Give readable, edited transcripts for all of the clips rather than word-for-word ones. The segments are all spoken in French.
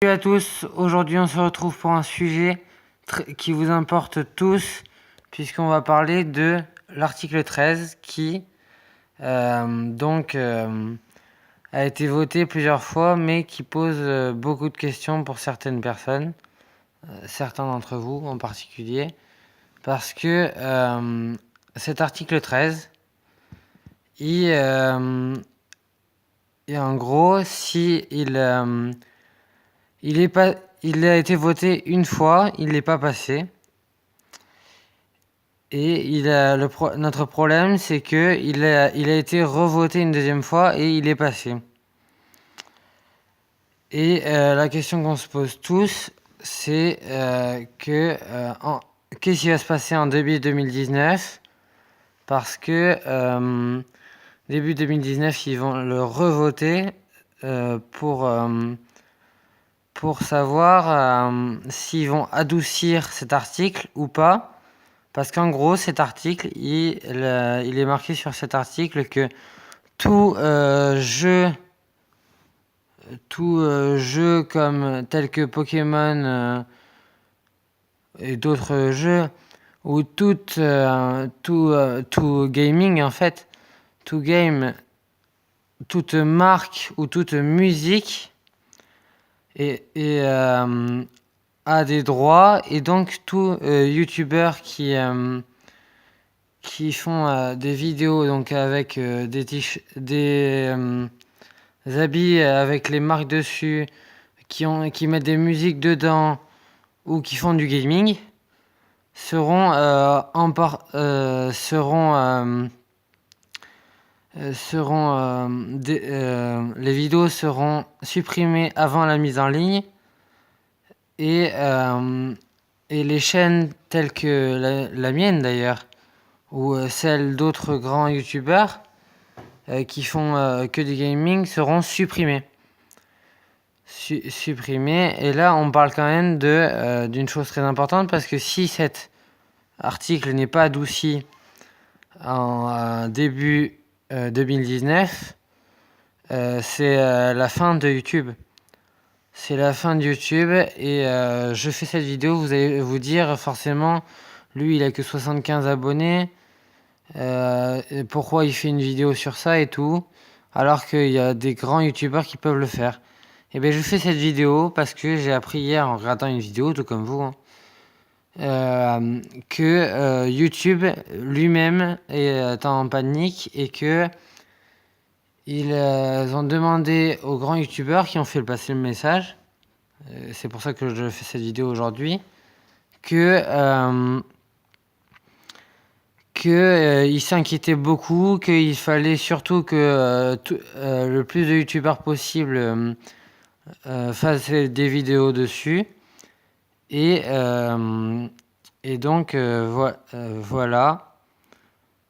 Salut à tous, aujourd'hui on se retrouve pour un sujet qui vous importe tous, puisqu'on va parler de l'article 13 qui a été voté plusieurs fois, mais qui pose beaucoup de questions pour certaines personnes, certains d'entre vous en particulier, parce que cet article 13, et en gros, si il a été voté une fois, il n'est pas passé. Et notre problème, c'est que il a été revoté une deuxième fois et il est passé. Et la question qu'on se pose tous, c'est qu'est-ce qui va se passer en début 2019? Parce que début 2019, ils vont le revoter pour savoir s'ils vont adoucir cet article ou pas. Parce qu'en gros, cet article, il est marqué sur cet article que tout jeu comme tel que Pokémon et d'autres jeux, ou tout gaming en fait, tout game, toute marque ou toute musique a des droits, et donc tout youtubeur qui font des vidéos donc avec des habits avec les marques dessus, qui mettent des musiques dedans ou qui font du gaming, les vidéos seront supprimées avant la mise en ligne, et les chaînes telles que la mienne d'ailleurs, ou celles d'autres grands youtubeurs qui font que du gaming seront supprimées. Et là, on parle quand même d'une chose très importante, parce que si cet article n'est pas adouci en début 2019, c'est la fin de YouTube. C'est la fin de YouTube, et je fais cette vidéo, vous allez vous dire forcément, lui il a que 75 abonnés, pourquoi il fait une vidéo sur ça et tout, alors qu'il y a des grands youtubeurs qui peuvent le faire. Et bien je fais cette vidéo parce que j'ai appris hier en regardant une vidéo, tout comme vous, que YouTube lui-même est en panique, et que ils ont demandé aux grands youtubeurs qui ont fait passer le message, c'est pour ça que je fais cette vidéo aujourd'hui, ils s'inquiétaient beaucoup, qu'il fallait surtout que le plus de youtubeurs possible fassent des vidéos dessus. Et donc voilà,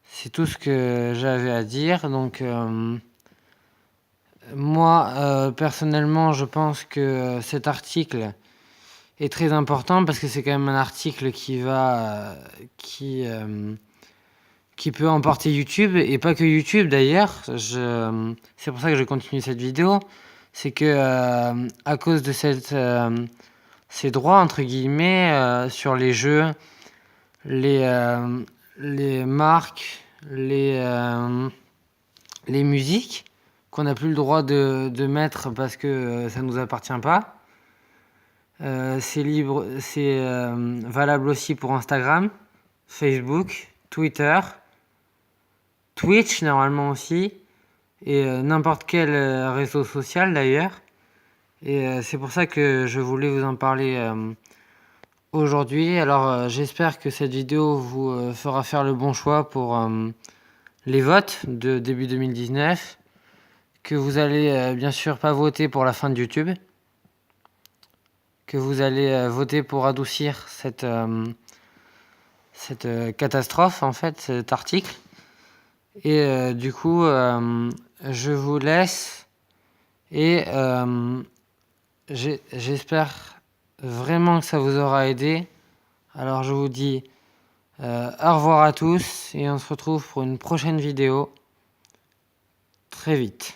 c'est tout ce que j'avais à dire. Donc moi personnellement, je pense que cet article est très important, parce que c'est quand même un article qui peut emporter YouTube, et pas que YouTube d'ailleurs. C'est pour ça que je continue cette vidéo. C'est que à cause de ces droits entre guillemets sur les jeux, les marques, les musiques qu'on n'a plus le droit de mettre parce que ça nous appartient pas. C'est libre, c'est valable aussi pour Instagram, Facebook, Twitter, Twitch normalement aussi, et n'importe quel réseau social d'ailleurs. Et c'est pour ça que je voulais vous en parler aujourd'hui. Alors j'espère que cette vidéo vous fera faire le bon choix pour les votes de début 2019, que vous allez bien sûr pas voter pour la fin de YouTube, que vous allez voter pour adoucir cette catastrophe, en fait, cet article. Et du coup, je vous laisse, et j'espère vraiment que ça vous aura aidé. Alors je vous dis au revoir à tous, et on se retrouve pour une prochaine vidéo très vite.